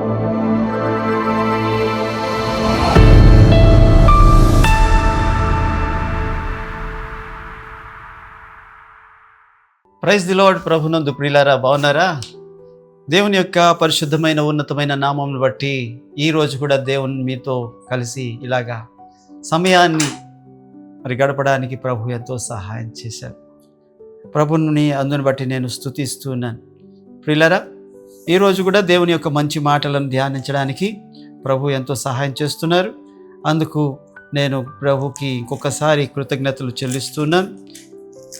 Praise the lord. ప్రభునందు ప్రియులారా, బాగున్నారా? దేవుని యొక్క పరిశుద్ధమైన ఉన్నతమైన నామమును బట్టి ఈరోజు కూడా దేవుని మీతో కలిసి ఇలాగా సమయాన్ని గడపడానికి ప్రభు ఎంతో సహాయం చేశారు. ప్రభుని అందుని బట్టి నేను స్తుతిస్తున్నాను. ప్రియులారా, ఈరోజు కూడా దేవుని యొక్క మంచి మాటలను ధ్యానించడానికి ప్రభు ఎంతో సహాయం చేస్తున్నారు. అందుకు నేను ప్రభుకి ఇంకొకసారి కృతజ్ఞతలు చెల్లిస్తున్నాను.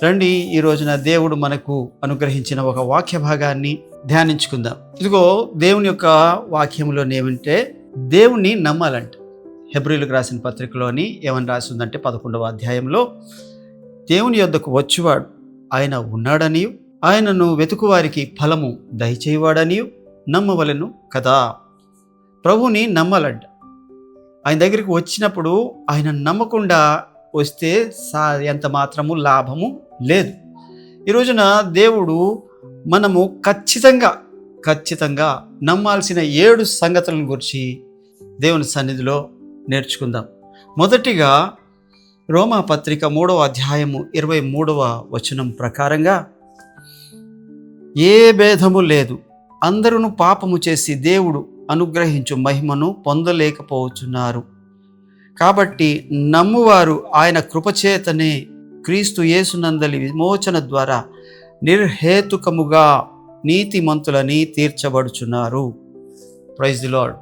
రండి, ఈ రోజున దేవుడు మనకు అనుగ్రహించిన ఒక వాక్య భాగాన్ని ధ్యానించుకుందాం. ఇదిగో దేవుని యొక్క వాక్యంలో ఏమంటే దేవుణ్ణి నమ్మాలంట. హెబ్రీయులకు రాసిన పత్రికలోని ఏమని రాసి ఉందంటే 11వ అధ్యాయంలో, దేవుని యొద్దకు వచ్చువాడు ఆయన ఉన్నాడనియు, ఆయనను వెతుకువారికి ఫలము దయచేయవాడనియు నమ్మవలెను కదా. ప్రభుని నమ్మాలంట. ఆయన దగ్గరికి వచ్చినప్పుడు ఆయన నమ్మకుండా వస్తే ఎంత మాత్రము లాభము లేదు. ఈ రోజున దేవుడు మనము ఖచ్చితంగా నమ్మాల్సిన 7 సంగతులను గురించి దేవుని సన్నిధిలో నేర్చుకుందాం. మొదటిగా రోమా పత్రిక 3వ అధ్యాయము 23వ వచనం ప్రకారంగా, ఏ భేదము లేదు, అందరూ పాపము చేసి దేవుడు అనుగ్రహించు మహిమను పొందలేకపోతున్నారు. కాబట్టి నమ్మువారు ఆయన కృపచేతనే క్రీస్తు యేసునందలి విమోచన ద్వారా నిర్హేతుకముగా నీతిమంతులని తీర్చబడుచున్నారు. Praise the Lord.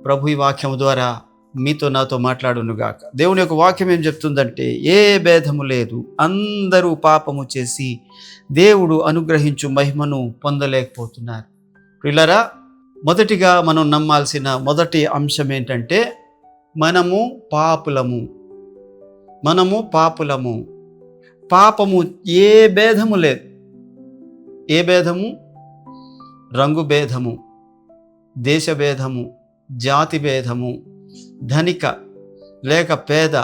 ప్రభు ఈ వాక్యము ద్వారా మీతో నాతో మాట్లాడునుగాక. దేవుని యొక్క వాక్యం ఏం చెప్తుందంటే, ఏ భేదము లేదు, అందరూ పాపము చేసి దేవుడు అనుగ్రహించు మహిమను పొందలేకపోతున్నారు. ప్రియులారా, మొదటిగా మనం నమ్మాల్సిన మొదటి అంశం ఏంటంటే, మనము పాపులము. పాపము ఏ భేదము లేదు. ఏ భేదము? రంగు భేదము, దేశ భేదము, జాతి భేదము, ధనిక లేక పేద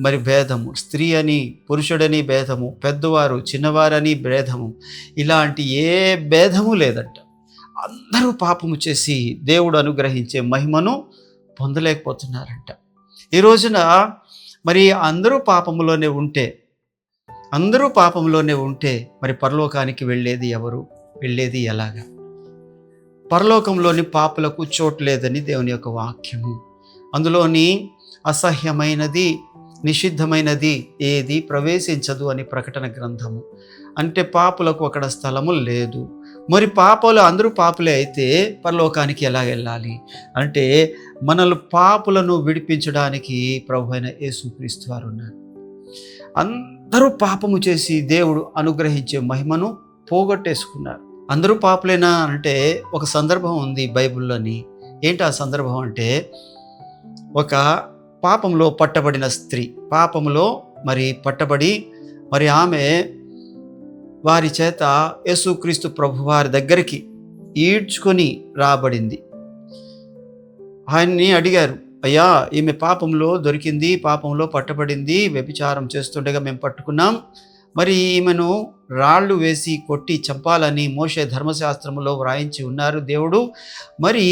మరి భేదము, స్త్రీ అని పురుషుడని భేదము, పెద్దవారు చిన్నవారని భేదము, ఇలాంటి ఏ భేదము లేదంట. అందరూ పాపము చేసి దేవుడు అనుగ్రహించే మహిమను పొందలేకపోతున్నారంట. ఈ రోజున మరి అందరూ పాపములోనే ఉంటే మరి పరలోకానికి వెళ్ళేది ఎవరు? వెళ్ళేది ఎలాగా? పరలోకంలోని పాపులకు చోటు లేదని దేవుని యొక్క వాక్యము. అందులోని అసహ్యమైనది, నిషిద్ధమైనది ఏది ప్రవేశించదు అని ప్రకటన గ్రంథము. అంటే పాపులకు అక్కడ స్థలము లేదు. మరి అందరూ పాపులే అయితే పరలోకానికి ఎలా వెళ్ళాలి అంటే, మనల్ని పాపులను విడిపించడానికి ప్రభు అయిన యేసుక్రీస్తు వారు ఉన్నారు. అందరూ పాపము చేసి దేవుడు అనుగ్రహించే మహిమను పోగొట్టేసుకున్నారు. అందరూ పాపులేనా అంటే ఒక సందర్భం ఉంది బైబిల్లోని. ఏంటి ఆ సందర్భం అంటే, ఒక పాపంలో పట్టబడిన స్త్రీ పట్టబడి మరి ఆమె వారి చేత యేసుక్రీస్తు ప్రభు వారి దగ్గరికి ఈడ్చుకొని రాబడింది. ఆయన్ని అడిగారు, అయ్యా, ఈమె పాపంలో దొరికింది, పాపంలో పట్టబడింది, వ్యభిచారం చేస్తుండగా మేము పట్టుకున్నాం, మరి ఈమెను రాళ్ళు వేసి కొట్టి చంపాలని మోషే ధర్మశాస్త్రంలో వ్రాయించి ఉన్నారు దేవుడు, మరి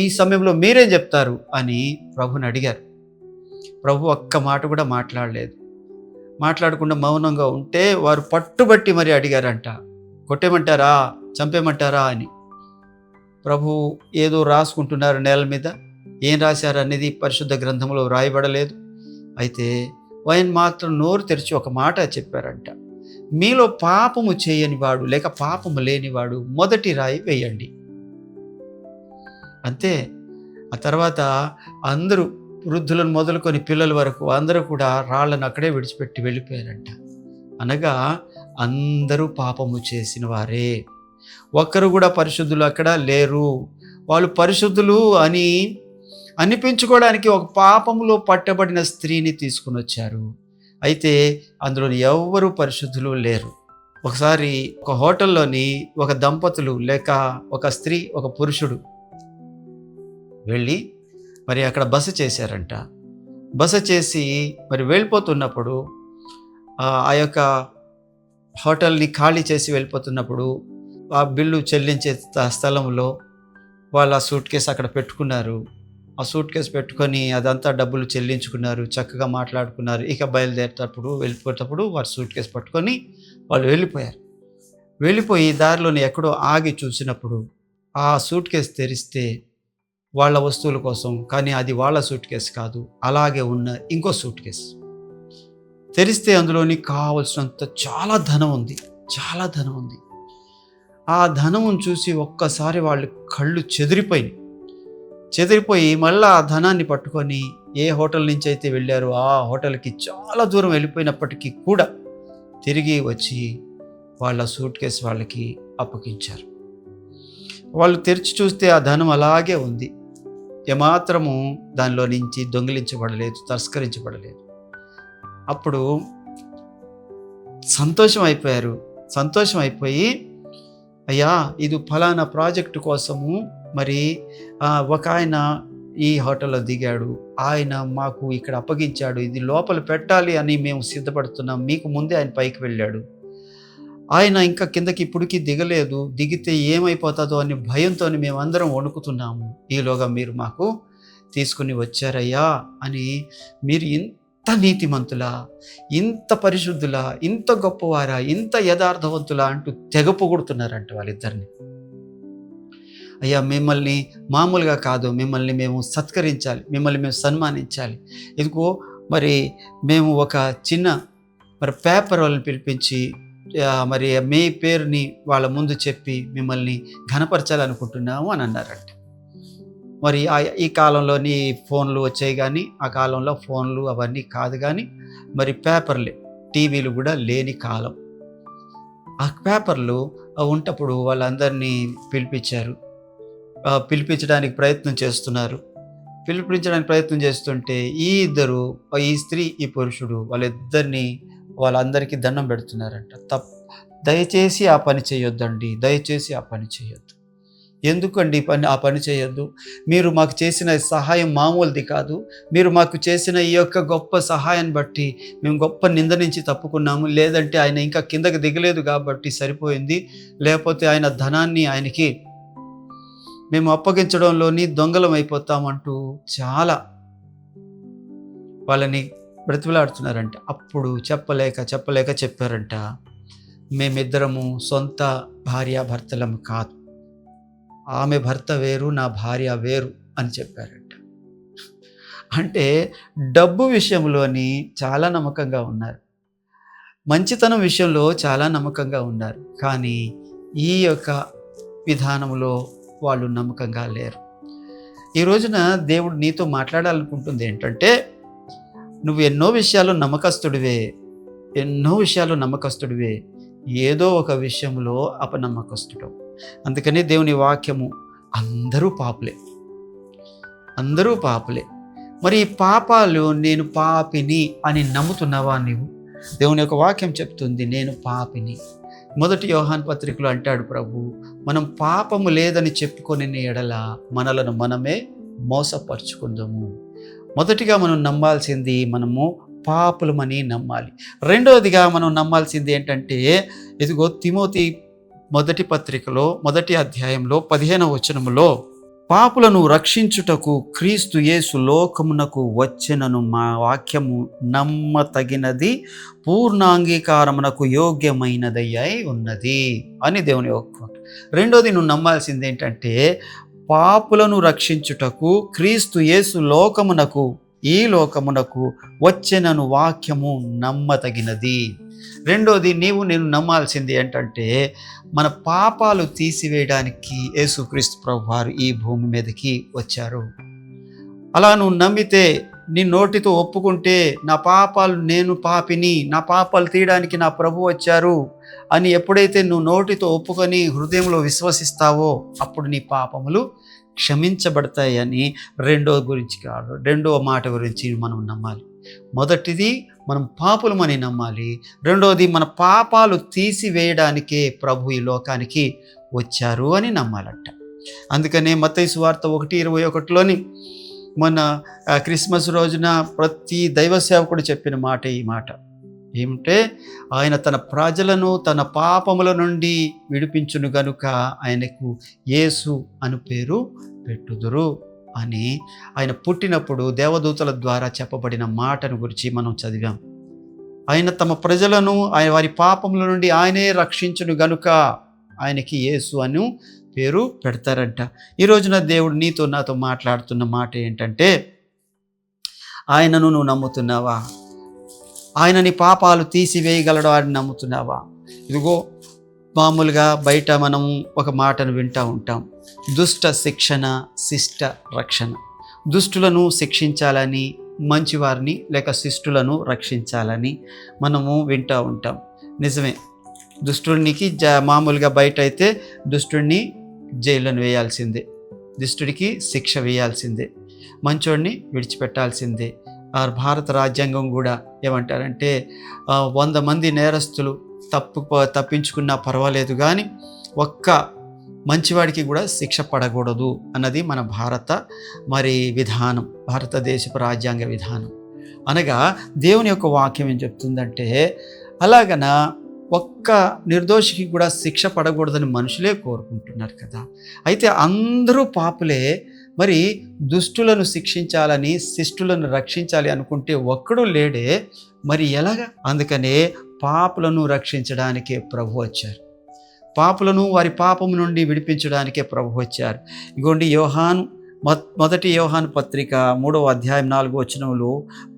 ఈ సమయంలో మీరేం చెప్తారు అని ప్రభుని అడిగారు. ప్రభు ఒక్క మాట కూడా మాట్లాడకుండా మౌనంగా ఉంటే వారు పట్టుబట్టి మరి అడిగారంట, కొట్టేమంటారా, చంపేమంటారా అని. ప్రభు ఏదో రాసుకుంటున్నారు నేల మీద. ఏం రాశారు అనేది పరిశుద్ధ గ్రంథంలో వ్రాయబడలేదు. అయితే ఆయన మాత్రం నోరు తెరిచి ఒక మాట చెప్పారంట, మీలో పాపము చేయనివాడు లేక పాపము లేనివాడు మొదటి రాయి వేయండి. అంతే. ఆ తర్వాత అందరూ, వృద్ధులను మొదలుకొని పిల్లల వరకు అందరూ కూడా రాళ్లను అక్కడే విడిచిపెట్టి వెళ్ళిపోయారంట. అనగా అందరూ పాపము చేసిన వారే, ఒక్కరు కూడా పరిశుద్ధులు అక్కడ లేరు. వాళ్ళు పరిశుద్ధులు అని అనిపించుకోవడానికి ఒక పాపములో పట్టబడిన స్త్రీని తీసుకుని వచ్చారు. అయితే అందులో ఎవ్వరూ పరిశుద్ధులు లేరు. ఒకసారి ఒక హోటల్లోని ఒక దంపతులు లేక ఒక స్త్రీ ఒక పురుషుడు వెళ్ళి మరి అక్కడ బస చేశారంట. బస చేసి మరి వెళ్ళిపోతున్నప్పుడు ఆ యొక్క హోటల్ని ఖాళీ చేసి వెళ్ళిపోతున్నప్పుడు ఆ బిల్లు చెల్లించే స్థలంలో వాళ్ళు ఆ సూట్ కేసు అక్కడ పెట్టుకున్నారు. ఆ సూట్ కేసు పెట్టుకొని అదంతా డబ్బులు చెల్లించుకున్నారు. చక్కగా మాట్లాడుకున్నారు. ఇక వెళ్ళిపోయేటప్పుడు వారు సూట్ కేసు పట్టుకొని వాళ్ళు వెళ్ళిపోయారు. వెళ్ళిపోయి దారిలోనే ఎక్కడో ఆగి చూసినప్పుడు ఆ సూట్ కేసు తెరిస్తే వాళ్ళ వస్తువుల కోసం, కానీ అది వాళ్ళ సూట్ కేసు కాదు, అలాగే ఉన్న ఇంకో సూట్ కేసు తెరిస్తే అందులోని కావలసినంత చాలా ధనం ఉంది. చాలా ధనం ఉంది. ఆ ధనమును చూసి ఒక్కసారి వాళ్ళ కళ్ళు చెదిరిపోయి మళ్ళీ ఆ ధనాన్ని పట్టుకొని ఏ హోటల్ నుంచి అయితే వెళ్ళారో ఆ హోటల్కి చాలా దూరం వెళ్ళిపోయినప్పటికీ కూడా తిరిగి వచ్చి వాళ్ళ సూట్ కేసు వాళ్ళకి అప్పగించారు. వాళ్ళు తెరిచి చూస్తే ఆ ధనం అలాగే ఉంది. ఏమాత్రము దానిలో నుంచి దొంగిలించబడలేదు, తస్కరించబడలేదు. అప్పుడు సంతోషం అయిపోయి, అయ్యా ఇది ఫలానా ప్రాజెక్టు కోసము మరి ఒక ఆయన ఈ హోటల్లో దిగాడు, ఆయన మాకు ఇక్కడ అప్పగించాడు, ఇది లోపల పెట్టాలి అని మేము సిద్ధపడుతున్నాం, మీకు ముందే ఆయన పైకి వెళ్ళాడు, ఆయన ఇంకా కిందకి ఇప్పటికీ దిగలేదు, దిగితే ఏమైపోతుందో అని భయంతో మేమందరం వణుకుతున్నాము, ఈలోగా మీరు మాకు తీసుకుని వచ్చారయ్యా అని. మీరు ఇంత నీతిమంతులా, ఇంత పరిశుద్ధులా, ఇంత గొప్పవారా, ఇంత యథార్థవంతులా అంటూ తెగ పొగుడుతున్నారంట వాళ్ళిద్దరిని. అయ్యా మిమ్మల్ని మామూలుగా కాదు, మిమ్మల్ని మేము సత్కరించాలి, మిమ్మల్ని మేము సన్మానించాలి. ఇదిగో మరి మేము ఒక చిన్న పేపర్ వాళ్ళని పిలిపించి మరి మీ పేరుని వాళ్ళ ముందు చెప్పి మిమ్మల్ని ఘనపరచాలనుకుంటున్నాము అని అన్నారంట. మరి ఈ కాలంలోని ఫోన్లు వచ్చాయి, కానీ ఆ కాలంలో ఫోన్లు అవన్నీ కాదు, కానీ మరి పేపర్లే, టీవీలు కూడా లేని కాలం. ఆ పేపర్లు ఉంటప్పుడు వాళ్ళందరినీ పిలిపించడానికి ప్రయత్నం చేస్తున్నారు. పిలిపించడానికి ప్రయత్నం చేస్తుంటే ఈ ఇద్దరు, ఈ స్త్రీ ఈ పురుషుడు, వాళ్ళందరికీ దండం పెడుతున్నారంట. దయచేసి ఆ పని చేయొద్దండి, దయచేసి ఆ పని చేయొద్దు. ఎందుకండి ఆ పని చేయొద్దు? మీరు మాకు చేసిన సహాయం మామూలుది కాదు. మీరు మాకు చేసిన ఈ యొక్క గొప్ప సహాయాన్ని బట్టి మేము గొప్ప నింద నుంచి తప్పుకున్నాము. లేదంటే ఆయన ఇంకా కిందకి దిగలేదు కాబట్టి సరిపోయింది, లేకపోతే ఆయన ధనాన్ని ఆయనకి మేము అప్పగించడంలోని దొంగలం అయిపోతామంటూ చాలా వాళ్ళని బ్రతిమలాడుతున్నారంట. అప్పుడు చెప్పలేక చెప్పారంట, మేమిద్దరము సొంత భార్యాభర్తలం కాదు, ఆమె భర్త వేరు, నా భార్య వేరు అని చెప్పారంట. అంటే డబ్బు విషయంలోని చాలా నమ్మకంగా ఉన్నారు, మంచితనం విషయంలో చాలా నమ్మకంగా ఉన్నారు, కానీ ఈ యొక్క విధానంలో వాళ్ళు నమ్మకంగా లేరు. ఈ రోజున దేవుడు నీతో మాట్లాడాలనుకుంటుంది ఏంటంటే, నువ్వు ఎన్నో విషయాలు నమ్మకస్తుడివే, ఏదో ఒక విషయంలో అపనమ్మకస్తుడు. అందుకని దేవుని వాక్యము అందరూ పాపులే. మరి ఈ పాపాలు, నేను పాపిని అని నమ్ముతున్నావా నీవు? దేవుని యొక్క వాక్యం చెప్తుంది, నేను పాపిని. మొదటి యోహాను పత్రికలో అంటాడు ప్రభు, మనం పాపము లేదని చెప్పుకొని ఎడల మనలను మనమే మోసపరుచుకుందాము. మొదటిగా మనం నమ్మాల్సింది, మనము పాపులమని నమ్మాలి. రెండవదిగా మనం నమ్మాల్సింది ఏంటంటే, ఇదిగో తిమోతి మొదటి పత్రికలో 1వ అధ్యాయంలో 15వ వచనములో, పాపులను రక్షించుటకు క్రీస్తు యేసు లోకమునకు వచ్చెనను మా వాక్యము నమ్మతగినది, పూర్ణాంగీకారమునకు యోగ్యమైనదయ్యై ఉన్నది అని దేవుని వాక్యం. రెండోది నువ్వు నమ్మాల్సింది ఏంటంటే, పాపులను రక్షించుటకు క్రీస్తు యేసు ఈ లోకమునకు వచ్చెనను వాక్యము నమ్మతగినది. రెండోది నేను నమ్మాల్సింది ఏంటంటే, మన పాపాలు తీసివేయడానికి యేసుక్రీస్తు ప్రభువారు ఈ భూమి మీదకి వచ్చారు. అలా నువ్వు నమ్మితే, నీ నోటితో ఒప్పుకుంటే, నేను పాపిని, నా పాపాలు తీయడానికి నా ప్రభు వచ్చారు అని ఎప్పుడైతే నువ్వు నోటితో ఒప్పుకొని హృదయంలో విశ్వసిస్తావో, అప్పుడు నీ పాపములు క్షమించబడతాయని రెండో మాట గురించి మనం నమ్మాలి. మొదటిది మనం పాపులమని నమ్మాలి. రెండోది మన పాపాలు తీసివేయడానికే ప్రభు ఈ లోకానికి వచ్చారు అని నమ్మాలంట. అందుకనే మత్తయి సువార్త 1:21లోని మొన్న క్రిస్మస్ రోజున ప్రతి దైవ సేవకుడు చెప్పిన మాట ఈ మాట, ఏమిటే ఆయన తన ప్రజలను తన పాపముల నుండి విడిపించును గనుక ఆయనకు యేసు అను పేరు పెట్టుదురు అని ఆయన పుట్టినప్పుడు దేవదూతల ద్వారా చెప్పబడిన మాటను గురించి మనం చదివాం. ఆయన తమ ప్రజలను ఆయన వారి పాపముల నుండి ఆయనే రక్షించును గనుక ఆయనకి యేసు అను పేరు పెడతారంట. ఈ రోజున దేవుడు నీతో నాతో మాట్లాడుతున్న మాట ఏంటంటే, ఆయనను నువ్వు నమ్ముతున్నావా? ఆయన నీ పాపాలు తీసివేయగలడు అని నమ్ముతున్నావా? ఇదిగో మామూలుగా బయట మనం ఒక మాటను వింటూ ఉంటాం, దుష్ట శిక్షణ శిష్ట రక్షణ. దుష్టులను శిక్షించాలని, మంచివారిని లేక శిష్టులను రక్షించాలని మనము వింటూ ఉంటాం. నిజమే, దుష్టునికి మామూలుగా బయట అయితే దుష్టుడిని జైలును వేయాల్సిందే, దుష్టుడికి శిక్ష వేయాల్సిందే, మంచోడిని విడిచిపెట్టాల్సిందే. భారత రాజ్యాంగం కూడా ఏమంటారంటే 100 మంది నేరస్తులు తప్పించుకున్నా పర్వాలేదు, కానీ ఒక్క మంచివాడికి కూడా శిక్ష పడకూడదు అన్నది మన విధానం, భారతదేశపు రాజ్యాంగ విధానం. అనగా దేవుని యొక్క వాక్యం ఏం చెప్తుందంటే, అలాగన ఒక్క నిర్దోషికి కూడా శిక్ష పడకూడదని మనుషులే కోరుకుంటున్నారు కదా. అయితే అందరూ పాపులే, మరి దుష్టులను శిక్షించాలని శిష్టులను రక్షించాలి అనుకుంటే ఒక్కడు లేడే, మరి ఎలాగా? అందుకనే పాపులను రక్షించడానికే ప్రభు వచ్చారు, పాపులను వారి పాపము నుండి విడిపించడానికే ప్రభు వచ్చారు. ఇగోండి మొదటి యోహాను పత్రిక 3వ అధ్యాయం 4వ వచనంలో,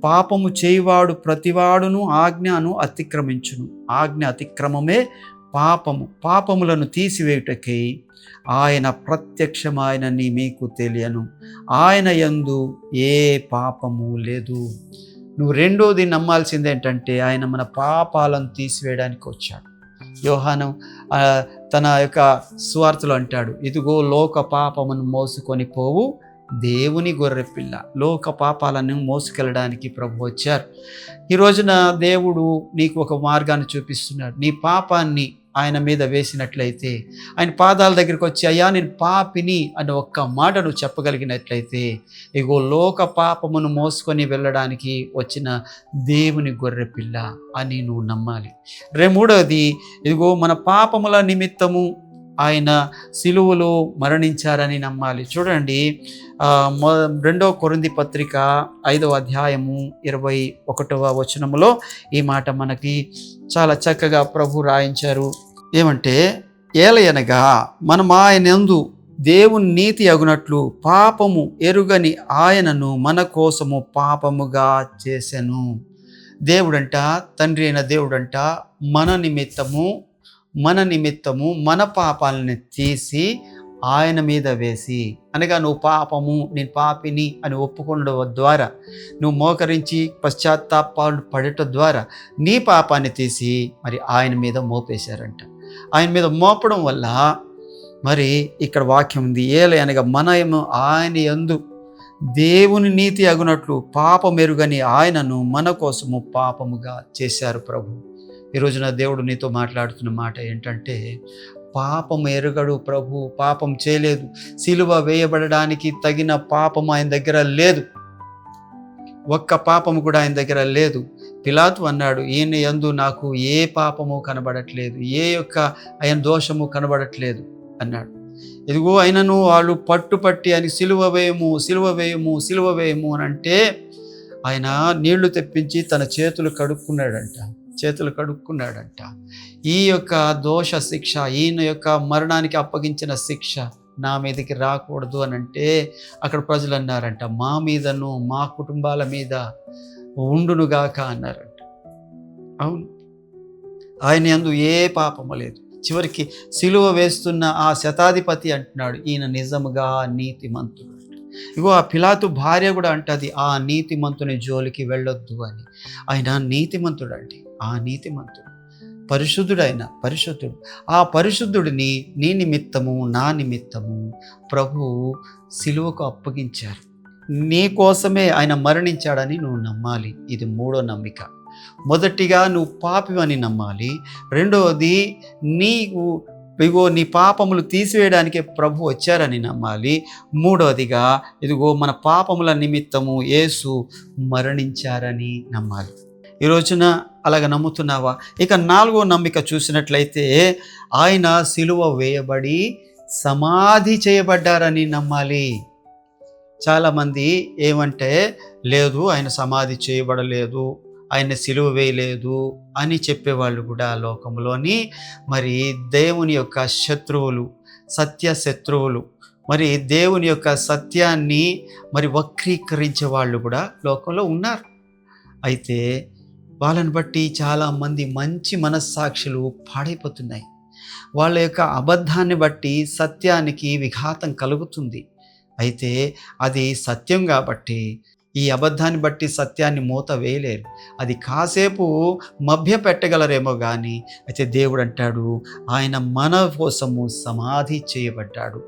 పాపము చేయువాడు ప్రతివాడును ఆజ్ఞను అతిక్రమించును, ఆజ్ఞ అతిక్రమమే పాపము, పాపములను తీసివేయుటకై ఆయన ప్రత్యక్షమాయనని మీకు తెలియను, ఆయన యందు ఏ పాపము లేదు. నువ్వు రెండోది నమ్మాల్సింది ఏంటంటే, ఆయన మన పాపాలను తీసివేయడానికి వచ్చాడు. యోహాను తన యొక్క సువార్తలో అంటాడు, ఇదిగో లోక పాపమును మోసుకొని పోవు దేవుని గొర్రెపిల్ల. లోక పాపాలను మోసుకెళ్ళడానికి ప్రభు వచ్చారు. ఈ రోజున దేవుడు నీకు ఒక మార్గాన్ని చూపిస్తున్నాడు. నీ పాపాన్ని ఆయన మీద వేసినట్లయితే, ఆయన పాదాల దగ్గరికి వచ్చి, అయ్యా నేను పాపిని అని ఒక్క మాట నువ్వు చెప్పగలిగినట్లయితే, ఇగో లోక పాపమును మోసుకొని వెళ్ళడానికి వచ్చిన దేవుని గొర్రెపిల్ల అని నువ్వు నమ్మాలి. మూడవది, ఇదిగో మన పాపముల నిమిత్తము ఆయన సిలువలో మరణించారని నమ్మాలి. చూడండి, 2వ కొరింథీ పత్రిక 5వ అధ్యాయము 21వ వచనములో ఈ మాట మనకి చాలా చక్కగా ప్రభు రాయించారు. ఏమంటే, ఏలయనగా మనం ఆయన యందు దేవుని నీతి అగునట్లు పాపము ఎరుగని ఆయనను మన కోసము పాపముగా చేసెను. దేవుడంట, తండ్రి అయిన దేవుడంట మన నిమిత్తము మన పాపాలని తీసి ఆయన మీద వేసి, అనగా నువ్వు పాపము, నేను పాపిని అని ఒప్పుకోవడం ద్వారా, నువ్వు మోకరించి పశ్చాత్తాపాలు పడటం ద్వారా నీ పాపాన్ని తీసి మరి ఆయన మీద మోపేశారంట. ఆయన మీద మోపడం వల్ల మరి ఇక్కడ వాక్యం ఉంది, ఏలయనగా మనము ఆయన యందు దేవుని నీతి అగునట్లు పాపమెరుగని ఆయనను మన కోసము పాపముగా చేశారు ప్రభు. ఈరోజున దేవుడు నీతో మాట్లాడుతున్న మాట ఏంటంటే, పాపం ఎరుగడు ప్రభు, పాపం చేయలేదు, సిలువ వేయబడడానికి తగిన పాపం ఆయన దగ్గర లేదు, ఒక్క పాపము కూడా ఆయన దగ్గర లేదు. పిలాతు అన్నాడు, ఈయన యందు నాకు ఏ పాపము కనబడట్లేదు, ఏ యొక్క ఆయన దోషము కనబడట్లేదు అన్నాడు. ఇదిగో ఆయనను వాళ్ళు పట్టుపట్టి అని సిలువ వేయము అని అంటే, ఆయన నీళ్లు తెప్పించి తన చేతులు కడుక్కున్నాడంట. ఈ యొక్క దోష శిక్ష, ఈయన యొక్క మరణానికి అప్పగించిన శిక్ష నా మీదకి రాకూడదు అని అంటే, అక్కడ ప్రజలు అన్నారంట, మా మీదను మా కుటుంబాల మీద ఉండునుగాక అన్నారంట. అవును, ఆయన యందు ఏ పాపము లేదు. చివరికి సిలువ వేస్తున్న ఆ శతాధిపతి అంటున్నాడు, ఈయన నిజముగా నీతిమంతుడు. ఇగో ఆ పిలాతు భార్య కూడా అంటది, ఆ నీతిమంతుని జోలికి వెళ్ళొద్దు అని. ఆయన నీతిమంతుడు అండి, ఆ నీతిమంతుడు, పరిశుద్ధుడు. ఆ పరిశుద్ధుడిని నీ నిమిత్తము నా నిమిత్తము ప్రభు సిలువకు అప్పగించారు. నీ కోసమే ఆయన మరణించాడని నువ్వు నమ్మాలి. ఇది మూడో నమ్మిక. మొదటిగా నువ్వు పాపివని నమ్మాలి. రెండవది, ఇదిగో నీ పాపములు తీసివేయడానికే ప్రభు వచ్చారని నమ్మాలి. మూడవదిగా, ఇదిగో మన పాపముల నిమిత్తము యేసు మరణించారని నమ్మాలి. ఈ రోజున అలాగ నమ్ముతున్నావా? ఇక 4వ నమ్మిక చూసినట్లయితే ఆయన సిలువ వేయబడి సమాధి చేయబడ్డారని నమ్మాలి. చాలామంది ఏమంటే, లేదు ఆయన సమాధి చేయబడలేదు, ఆయన సిలువ వేయలేదు అని చెప్పేవాళ్ళు కూడా లోకంలోని మరి దేవుని యొక్క శత్రువులు, సత్య శత్రువులు, మరి దేవుని యొక్క సత్యాన్ని మరి వక్రీకరించే వాళ్ళు కూడా లోకంలో ఉన్నారు. అయితే వాళ్ళని బట్టి చాలామంది మంచి మనస్సాక్షులు పాడైపోతున్నాయి. వాళ్ళ యొక్క అబద్ధాన్ని బట్టి సత్యానికి విఘాతం కలుగుతుంది. అయితే అది సత్యం కాబట్టి ఈ అబద్ధాన్ని బట్టి సత్యాన్ని మూత వేయలేరు. అది కాసేపు మభ్య పెట్టగలరేమో కానీ, అయితే దేవుడు అంటాడు ఆయన మన కోసము సమాధి చేయబడ్డాడు.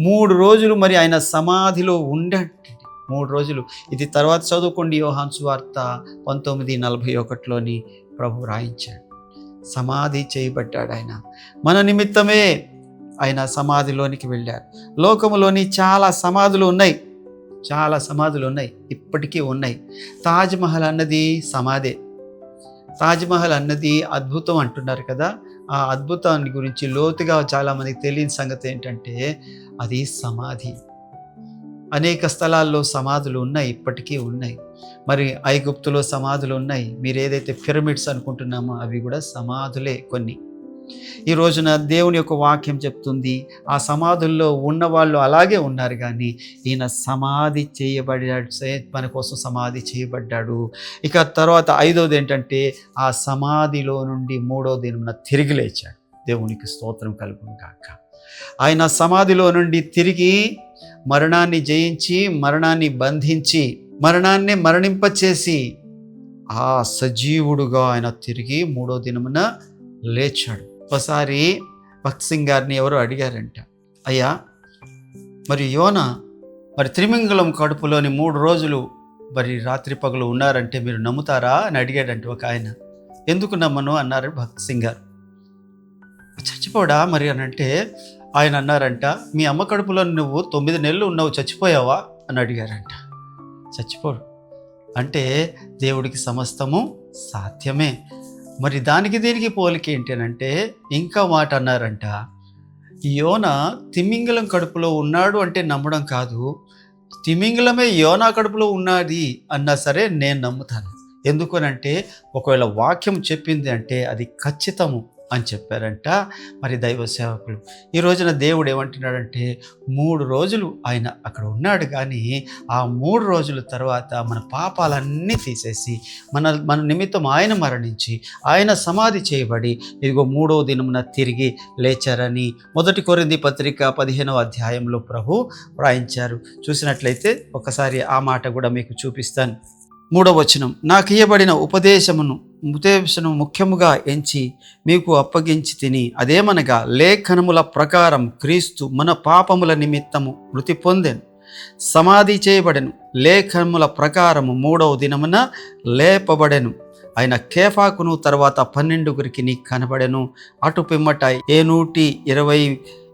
3 రోజులు మరి ఆయన సమాధిలో ఉండండి. 3 రోజులు. ఇది తర్వాత చదువుకోండి, యోహాను సువార్త 19:41లోని ప్రభు రాయించాడు. సమాధి చేయబడ్డాడు ఆయన. మన నిమిత్తమే ఆయన సమాధిలోనికి వెళ్ళారు. లోకములోని చాలా సమాధులు ఉన్నాయి, చాలా సమాధులు ఉన్నాయి, ఇప్పటికీ ఉన్నాయి. తాజ్‌మహల్ అన్నది సమాధే. తాజ్‌మహల్ అన్నది అద్భుతం అంటున్నారు కదా. ఆ అద్భుతాన్ని గురించి లోతుగా చాలామందికి తెలియని సంగతి ఏంటంటే అది సమాధి. అనేక స్థలాల్లో సమాధులు ఉన్నాయి, ఇప్పటికీ ఉన్నాయి. మరి ఐగుప్తులో సమాధులు ఉన్నాయి. మీరు ఏదైతే పిరమిడ్స్ అనుకుంటున్నామో అవి కూడా సమాధులే కొన్ని. ఈ రోజున దేవుని యొక్క వాక్యం చెప్తుంది ఆ సమాధుల్లో ఉన్నవాళ్ళు అలాగే ఉన్నారు, కానీ ఈయన సమాధి చేయబడ్డాడు, మన కోసం సమాధి చేయబడ్డాడు. ఇక తర్వాత 5వది ఏంటంటే ఆ సమాధిలో నుండి 3వ దినమున తిరిగి లేచాడు. దేవునికి స్తోత్రం కలుగును గాక. ఆయన సమాధిలో నుండి తిరిగి మరణాన్ని జయించి, మరణాన్ని బంధించి, మరణాన్ని మరణింపచేసి ఆ సజీవుడుగా ఆయన తిరిగి 3వ దినమున లేచాడు. ఒకసారి భక్త్ సింగ్ గారిని ఎవరో అడిగారంట, అయ్యా మరి యోనా మరి త్రిమింగలం కడుపులోని 3 రోజులు మరి రాత్రి పగలు ఉన్నారంటే మీరు నమ్ముతారా అని అడిగాడంట ఒక ఆయన. ఎందుకు నమ్మను అన్నారు భక్త్ సింగ్ గారు. చచ్చిపోడా మరి అని అంటే ఆయన అన్నారంట, మీ అమ్మ కడుపులో నువ్వు 9 నెలలు ఉన్నావు, చచ్చిపోయావా అని అడిగారంట. చచ్చిపోడు అంటే దేవుడికి సమస్తము సాధ్యమే. మరి దానికి దీనికి పోలిక ఏంటి అని అంటే ఇంకా మాట అన్నారంట, యోనా తిమింగలం కడుపులో ఉన్నాడు అంటే నమ్మడం కాదు, తిమింగలమే యోనా కడుపులో ఉన్నది అన్నా సరే నేను నమ్ముతాను. ఎందుకనంటే ఒకవేళ వాక్యం చెప్పింది అంటే అది ఖచ్చితము అని చెప్పారంట మరి దైవ సేవకులు. ఈ రోజున దేవుడు ఏమంటున్నాడంటే 3 రోజులు ఆయన అక్కడ ఉన్నాడు, కానీ ఆ 3 రోజుల తర్వాత మన పాపాలన్నీ తీసేసి మన నిమిత్తం ఆయన మరణించి ఆయన సమాధి చేయబడి ఇదిగో 3వ దినమున తిరిగి లేచారని 1 కొరింథీ పత్రిక 15వ అధ్యాయంలో ప్రభు వ్రాయించారు. చూసినట్లయితే ఒకసారి ఆ మాట కూడా మీకు చూపిస్తాను. 3వ వచనం, నాకు ఇయ్యబడిన ఉపదేశమును ముఖ్యముగా ఎంచి మీకు అప్పగించి తిని, అదేమనగా లేఖనముల ప్రకారం క్రీస్తు మన పాపముల నిమిత్తము మృతి పొందెను, సమాధి చేయబడెను, లేఖనముల ప్రకారము 3వ దినమున లేపబడెను. ఆయన కేఫాకును తర్వాత 12 కనబడెను. అటు పిమ్మట 120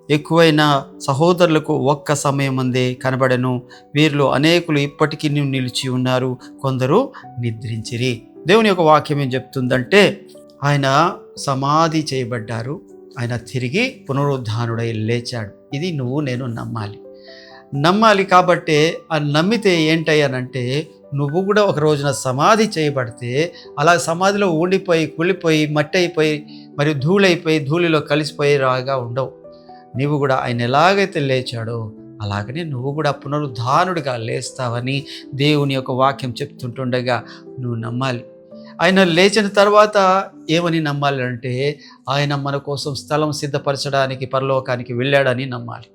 ఎక్కువైన సహోదరులకు ఒక్క సమయమందే కనబడెను. వీరిలో అనేకులు ఇప్పటికీ నిలిచి ఉన్నారు, కొందరు నిద్రించిరి. దేవుని యొక్క వాక్యం ఏం చెప్తుందంటే ఆయన సమాధి చేయబడ్డారు, ఆయన తిరిగి పునరుద్ధానుడై లేచాడు. ఇది నువ్వు నేను నమ్మాలి. కాబట్టే ఆ నమ్మితే ఏంటయ్యానంటే నువ్వు కూడా ఒక రోజున సమాధి చేయబడితే అలా సమాధిలో ఉండిపోయి కుళ్ళిపోయి మట్టి అయిపోయి మరియు ధూళైపోయి ధూళిలో కలిసిపోయి రాగా ఉండవు. నీవు కూడా ఆయన ఎలాగైతే లేచాడో అలాగనే నువ్వు కూడా పునరుద్ధానుడిగా లేస్తావని దేవుని యొక్క వాక్యం చెప్తుంటుండగా నువ్వు నమ్మాలి. ఆయన లేచిన తర్వాత ఏమని నమ్మాలి అంటే ఆయన మన కోసం స్థలం సిద్ధపరచడానికి పరలోకానికి వెళ్ళాడని నమ్మాలి.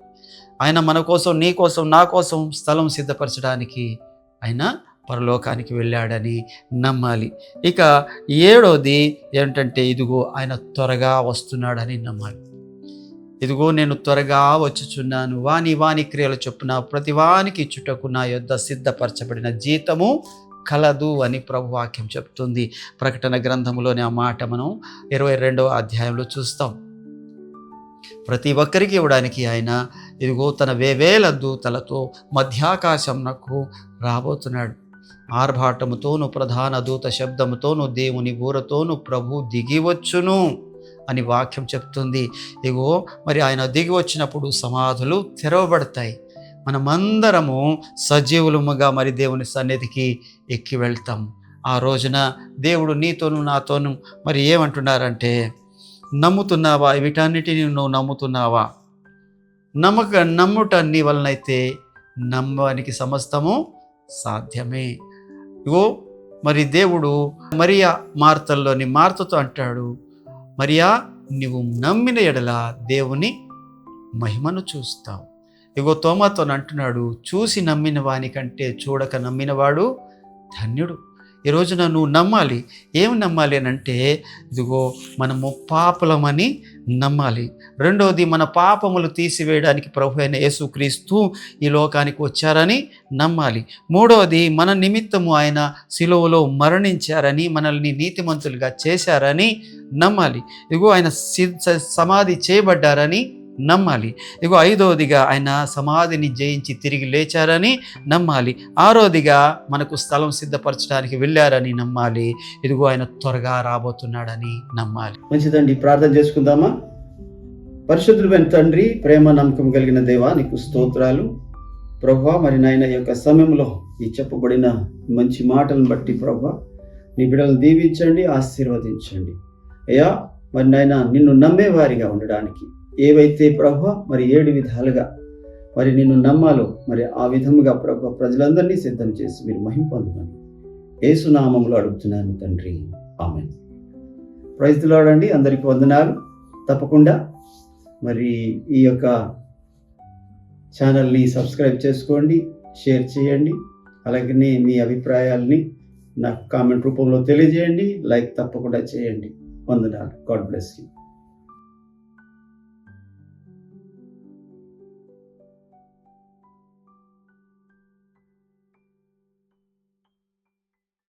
ఆయన మన కోసం, నీ కోసం, నా కోసం స్థలం సిద్ధపరచడానికి ఆయన పరలోకానికి వెళ్ళాడని నమ్మాలి. ఇక 7వది ఏంటంటే ఇదిగో ఆయన త్వరగా వస్తున్నాడని నమ్మాలి. ఇదిగో నేను త్వరగా వచ్చుచున్నాను, వాని క్రియల చొప్పున ప్రతి వానికి ఇచ్చుటకు నా యొద్ద సిద్ధపరచబడిన జీతము కలదు అని ప్రభు వాక్యం చెప్తుంది. ప్రకటన గ్రంథంలోని ఆ మాట మనం 22వ అధ్యాయంలో చూస్తాం. ప్రతి ఒక్కరికి ఇవ్వడానికి ఆయన ఇదిగో తన వేవేల దూతలతో మధ్యాకాశంనకు రాబోతున్నాడు. ఆర్భాటముతోను ప్రధాన దూత శబ్దముతోను దేవుని బూరతోను ప్రభు దిగివచ్చును అని వాక్యం చెప్తుంది. ఇగో మరి ఆయన దిగి వచ్చినప్పుడు సమాధులు తెరవబడతాయి. మనమందరము సజీవులముగా మరి దేవుని సన్నిధికి ఎక్కి వెళ్తాం. ఆ రోజున దేవుడు నీతోనూ నాతోనూ మరి ఏమంటున్నారంటే, నమ్ముతున్నావా? వీటన్నిటిని నువ్వు నమ్ముతున్నావా? నమ్ముట నీ వలనైతే నమ్మడానికి సమస్తము సాధ్యమే. ఇగో మరి దేవుడు మరియా మార్తల్లోని మార్తతో అంటాడు, మరియా నువ్వు నమ్మిన ఎడల దేవుని మహిమను చూస్తావు. ఇగో తోమాతో అంటున్నాడు, చూసి నమ్మిన వానికంటే చూడక నమ్మినవాడు ధన్యుడు. ఈ రోజున నువ్వు నమ్మాలి. ఏమి నమ్మాలి అని అంటే, ఇదిగో మనము పాపులమని నమ్మాలి. రెండవది, మన పాపములు తీసివేయడానికి ప్రభు అయిన యేసుక్రీస్తు ఈ లోకానికి వచ్చారని నమ్మాలి. మూడవది, మన నిమిత్తము ఆయన శిలువలో మరణించారని, మనల్ని నీతిమంతులుగా చేశారని నమ్మాలి. ఇగో ఆయన సమాధి చేయబడ్డారని నమ్మాలి. ఇగో ఐదవదిగా ఆయన సమాధిని జయించి తిరిగి లేచారని నమ్మాలి. ఆరోదిగా మనకు స్థలం సిద్ధపరచడానికి వెళ్ళారని నమ్మాలి. ఇదిగో ఆయన త్వరగా రాబోతున్నాడని నమ్మాలి. మంచిదండి, ప్రార్థన చేసుకుందామా? పరిశుద్ధుడైన తండ్రి, ప్రేమ నమ్మకం కలిగిన దేవా, నీకు స్తోత్రాలు ప్రభువా. మరి నాయన యొక్క సమయంలో ఈ చెప్పబడిన మంచి మాటలను బట్టి ప్రభువా, నీ బిడ్డలను దీవించండి, ఆశీర్వదించండి అయ్యా. మరి నాయన నిన్ను నమ్మేవారిగా ఉండడానికి ఏవైతే ప్రభువా మరి 7 విధాలుగా మరి నిన్ను నమ్మాలో మరి ఆ విధముగా ప్రభువా ప్రజలందరినీ సిద్ధం చేసి మీరు మహిమ పొందమని యేసు నామములో అడుగుతున్నాను తండ్రి, ఆమేన్. ప్రైజ్ ది లార్డ్ అండి. అందరికీ వందనాలు. తప్పకుండా మరి ఈ యొక్క ఛానల్ని సబ్స్క్రైబ్ చేసుకోండి, షేర్ చేయండి. అలాగనే మీ అభిప్రాయాల్ని నాకు కామెంట్ రూపంలో తెలియజేయండి. లైక్ తప్పకుండా చేయండి. వందనాలు. God bless you.